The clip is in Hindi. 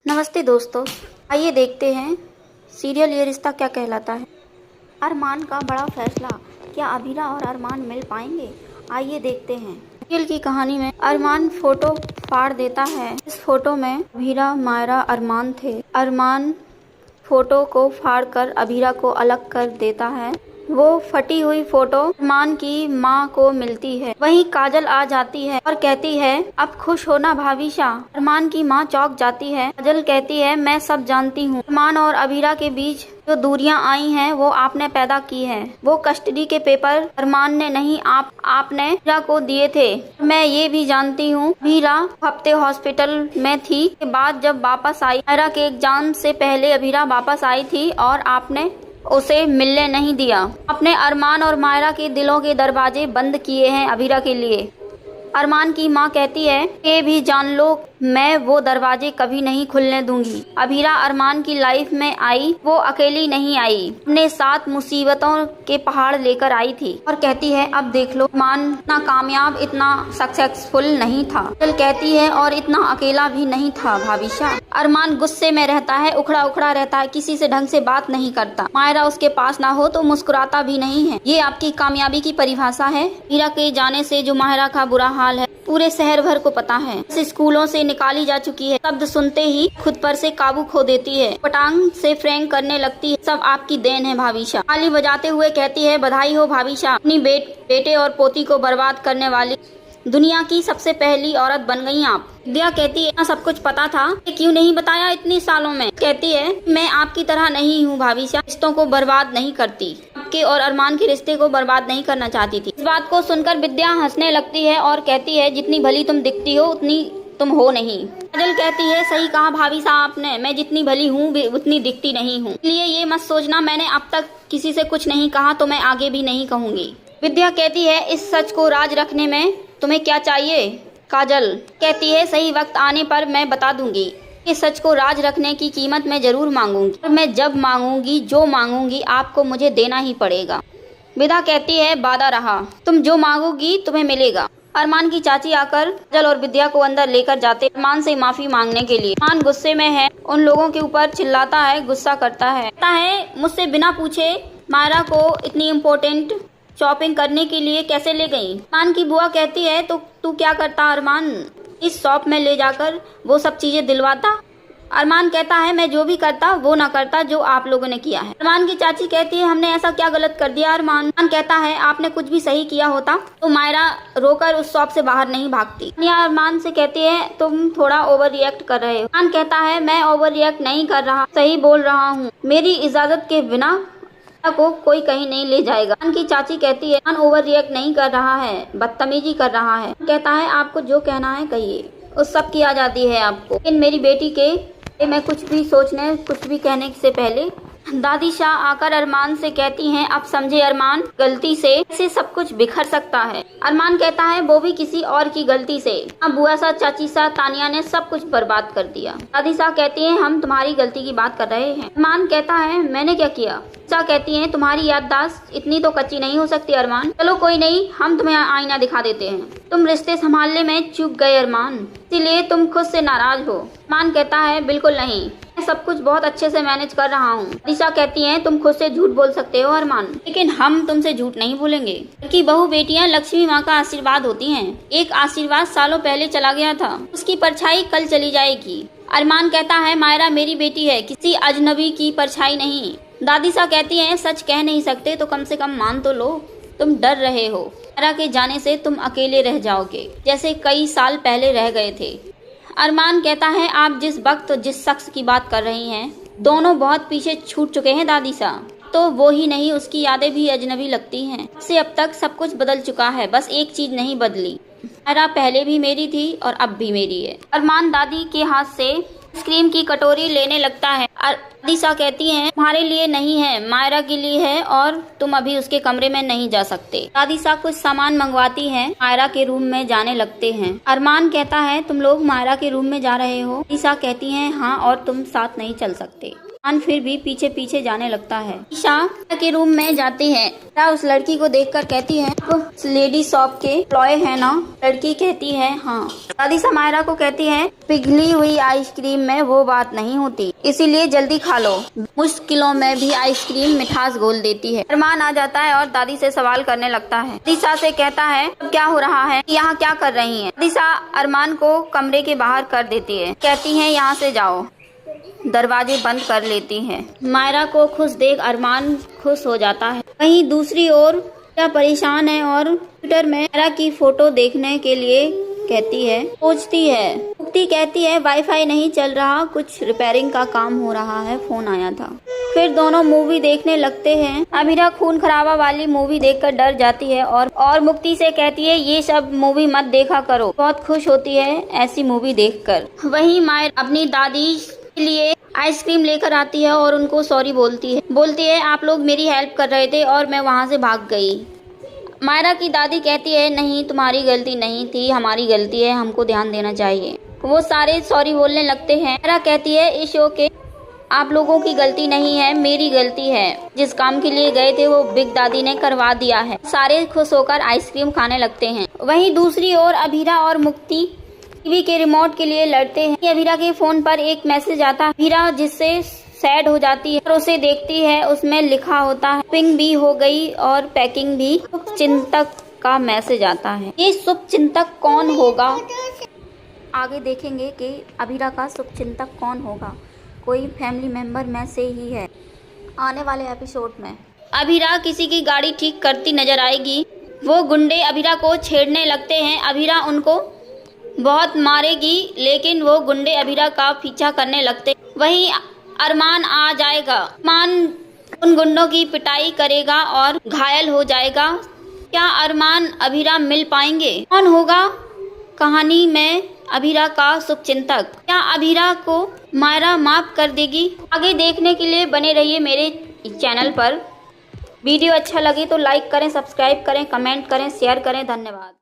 नमस्ते दोस्तों, आइए देखते हैं सीरियल ये रिश्ता क्या कहलाता है। अरमान का बड़ा फैसला, क्या अभीरा और अरमान मिल पाएंगे? आइए देखते हैं। सीरियल की कहानी में अरमान फोटो फाड़ देता है। इस फोटो में अभीरा, मायरा, अरमान थे। अरमान फोटो को फाड़कर अभीरा को अलग कर देता है। वो फटी हुई फोटो अरमान की माँ को मिलती है। वहीं काजल आ जाती है और कहती है, अब खुश हो ना भाविशा। अरमान की माँ चौंक जाती है। काजल कहती है, मैं सब जानती हूँ। अरमान और अभीरा के बीच जो दूरियां आई हैं वो आपने पैदा की है। वो कस्टडी के पेपर अरमान ने नहीं, आपने अभीरा को दिए थे। मैं ये भी जानती हूँ अभीरा हफ्ते हॉस्पिटल में थी। के बाद जब वापस आई, मायरा के एग्जाम से पहले अभीरा वापस आई थी और आपने उसे मिलने नहीं दिया। आपने अरमान और मायरा के दिलों के दरवाजे बंद किए हैं अभीरा के लिए। अरमान की माँ कहती है, ये भी जान लो मैं वो दरवाजे कभी नहीं खुलने दूंगी। अभीरा अरमान की लाइफ में आई, वो अकेली नहीं आई, अपने साथ मुसीबतों के पहाड़ लेकर आई थी। और कहती है, अब देख लो अरमान इतना कामयाब, इतना सक्सेसफुल नहीं था। काजल कहती है, और इतना अकेला भी नहीं था भाविशा। अरमान गुस्से में रहता है, उखड़ा उखड़ा रहता है, किसी से ढंग से बात नहीं करता। मायरा उसके पास ना हो तो मुस्कुराता भी नहीं है। ये आपकी कामयाबी की परिभाषा है। अभीरा के जाने से जो मायरा का बुरा हाल है पूरे शहर भर को पता है। स्कूलों से निकाली जा चुकी है। शब्द सुनते ही खुद पर से काबू खो देती है। पटांग से फ्रैंक करने लगती है। सब आपकी देन है भाविशा। ताली बजाते हुए कहती है, बधाई हो भाविशा, अपनी बेटे और पोती को बर्बाद करने वाली दुनिया की सबसे पहली औरत बन गई आप। विद्या कहती है, सब कुछ पता था, क्यों नहीं बताया इतने सालों में। कहती है, मैं आपकी तरह नहीं हूँ भाविशा, रिश्तों को बर्बाद नहीं करती। आपके और अरमान के रिश्ते को बर्बाद नहीं करना चाहती थी। इस बात को सुनकर विद्या हंसने लगती है और कहती है, जितनी भली तुम दिखती हो उतनी तुम हो नहीं। काजल कहती है, सही कहा भाविशा आपने, मैं जितनी भली हूँ उतनी दिखती नहीं हूँ। इसलिए ये मत सोचना मैंने अब तक किसी से कुछ नहीं कहा तो मैं आगे भी नहीं कहूँगी। विद्या कहती है, इस सच को राज रखने में तुम्हें क्या चाहिए? काजल कहती है, सही वक्त आने पर मैं बता दूंगी। इस सच को राज रखने की कीमत मैं जरूर मांगूंगी, और मैं जब मांगूंगी, जो मांगूंगी आपको मुझे देना ही पड़ेगा। विदा कहती है, वादा रहा, तुम जो मांगोगी तुम्हें मिलेगा। अरमान की चाची आकर काजल और विद्या को अंदर लेकर जाते अरमान से माफी मांगने के लिए। अरमान गुस्से में है, उन लोगों के ऊपर चिल्लाता है, गुस्सा करता है, कहता है, मुझसे बिना पूछे मायरा को इतनी इम्पोर्टेंट शॉपिंग करने के लिए कैसे ले गई? अरमान की बुआ कहती है, तो तू क्या करता अरमान, इस शॉप में ले जाकर वो सब चीजें दिलवाता? अरमान कहता है, मैं जो भी करता वो ना करता जो आप लोगों ने किया है। अरमान की चाची कहती है, हमने ऐसा क्या गलत कर दिया? अरमान कहता है, आपने कुछ भी सही किया होता तो मायरा रोकर उस शॉप से बाहर नहीं भागती। अरमान से कहती है, तुम थोड़ा ओवर रिएक्ट कर रहे हो। अरमान कहता है, मैं ओवर रिएक्ट नहीं कर रहा, सही बोल रहा हूँ, मेरी इजाजत के बिना को कोई कहीं नहीं ले जाएगा। अरमान की चाची कहती है, अरमान ओवर रिएक्ट नहीं कर रहा है, बदतमीजी कर रहा है। कहता है, आपको जो कहना है कहिए, उस सब की आजादी है आपको, लेकिन मेरी बेटी के मैं कुछ भी सोचने, कुछ भी कहने से पहले। दादी शाह आकर अरमान से कहती हैं, अब समझे अरमान, गलती से सब कुछ बिखर सकता है। अरमान कहता है, वो भी किसी और की गलती से। अब बुआ सा, चाची सा, तानिया ने सब कुछ बर्बाद कर दिया। दादी शाह कहती हैं, हम तुम्हारी गलती की बात कर रहे हैं। अरमान कहता है, मैंने क्या किया? शाह कहती हैं, तुम्हारी याददाश्त इतनी तो कच्ची नहीं हो सकती अरमान। चलो कोई नहीं, हम तुम्हें आईना दिखा देते हैं। तुम रिश्ते संभालने में चूक गए अरमान, इसीलिए तुम खुद से नाराज हो। अरमान कहता है, बिल्कुल नहीं, मैं सब कुछ बहुत अच्छे से मैनेज कर रहा हूँ। दिशा कहती हैं, तुम खुद से झूठ बोल सकते हो अरमान, लेकिन हम तुमसे झूठ नहीं बोलेंगे। कि बहु बेटियां लक्ष्मी माँ का आशीर्वाद होती हैं। एक आशीर्वाद सालों पहले चला गया था, उसकी परछाई कल चली जाएगी। अरमान कहता है, मायरा मेरी बेटी है, किसी अजनबी की परछाई नहीं। दादी सा कहती हैं, सच कह नहीं सकते तो कम से कम मान तो लो, तुम डर रहे हो, मायरा के जाने से तुम अकेले रह जाओगे, जैसे कई साल पहले रह गए थे। अरमान कहता है, आप जिस वक्त जिस शख्स की बात कर रही हैं, दोनों बहुत पीछे छूट चुके हैं दादी सा। तो वो ही नहीं, उसकी यादें भी अजनबी लगती हैं। से अब तक सब कुछ बदल चुका है, बस एक चीज नहीं बदली, मायरा पहले भी मेरी थी और अब भी मेरी है। अरमान दादी के हाथ से आइसक्रीम की कटोरी लेने लगता है। दादी सा कहती हैं, तुम्हारे लिए नहीं है, मायरा के लिए है, और तुम अभी उसके कमरे में नहीं जा सकते। दादी सा कुछ सामान मंगवाती हैं, मायरा के रूम में जाने लगते हैं। अरमान कहता है, तुम लोग मायरा के रूम में जा रहे हो? दादी सा कहती हैं, हाँ, और तुम साथ नहीं चल सकते। अरमान फिर भी पीछे पीछे जाने लगता है। ईशा के रूम में जाती है। उस लड़की को देखकर कहती है, आप लेडी शॉप के एम्प्लॉय है ना? लड़की कहती है हाँ। दादी मायरा को कहती है, पिघली हुई आइसक्रीम में वो बात नहीं होती, इसीलिए जल्दी खा लो। मुश्किलों में भी आइसक्रीम मिठास घोल देती है। अरमान आ जाता है और दादी से सवाल करने लगता है। दिशा से कहता है, क्या हो रहा है, यहाँ क्या कर रही हैं? दिशा अरमान को कमरे के बाहर कर देती है, कहती है यहाँ से जाओ, दरवाजे बंद कर लेती है। मायरा को खुश देख अरमान खुश हो जाता है। वहीं दूसरी ओर क्या परेशान है और कंप्यूटर में मायरा की फोटो देखने के लिए कहती है, पूछती है। मुक्ति कहती है, वाईफाई नहीं चल रहा, कुछ रिपेयरिंग का काम हो रहा है, फोन आया था। फिर दोनों मूवी देखने लगते हैं। अमीरा खून खराबा वाली मूवी देखकर डर जाती है और मुक्ति से कहती है, ये सब मूवी मत देखा करो, बहुत खुश होती है ऐसी मूवी देखकर। वहीं मायरा अपनी दादी के लिए आइसक्रीम लेकर आती है और उनको सॉरी बोलती है आप लोग मेरी हेल्प कर रहे थे और मैं वहाँ से भाग गई। मायरा की दादी कहती है, नहीं तुम्हारी गलती नहीं थी, हमारी गलती है, हमको ध्यान देना चाहिए। वो सारे सॉरी बोलने लगते हैं। मायरा कहती है, इस शो के आप लोगों की गलती नहीं है, मेरी गलती है। जिस काम के लिए गए थे वो बिग दादी ने करवा दिया है। सारे खुश होकर आइसक्रीम खाने लगते हैं। वहीं दूसरी ओर अभीरा और मुक्ति टीवी के रिमोट के लिए लड़ते हैं। अभीरा के फोन पर एक मैसेज आता है। अभीरा जिससे सैड हो जाती है और उसे देखती है, उसमें लिखा होता है, पिंग भी हो गई और पैकिंग भी। शुभचिंतक का मैसेज आता है। ये शुभचिंतक कौन होगा? आगे देखेंगे कि अभीरा का शुभचिंतक कौन होगा। कोई फैमिली मेंबर में से ही है। आने वाले एपिसोड में अभीरा किसी की गाड़ी ठीक करती नजर आएगी। वो गुंडे अभीरा को छेड़ने लगते हैं। अभीरा उनको बहुत मारेगी, लेकिन वो गुंडे अभीरा का पीछा करने लगते। वहीं अरमान आ जाएगा। अरमान उन गुंडों की पिटाई करेगा और घायल हो जाएगा। क्या अरमान अभीरा मिल पाएंगे? कौन होगा कहानी में अभीरा का शुभचिंतक? क्या अभीरा को मायरा माफ कर देगी? आगे देखने के लिए बने रहिए मेरे चैनल पर। वीडियो अच्छा लगे तो लाइक करें, सब्सक्राइब करें, कमेंट करें, शेयर करें। धन्यवाद।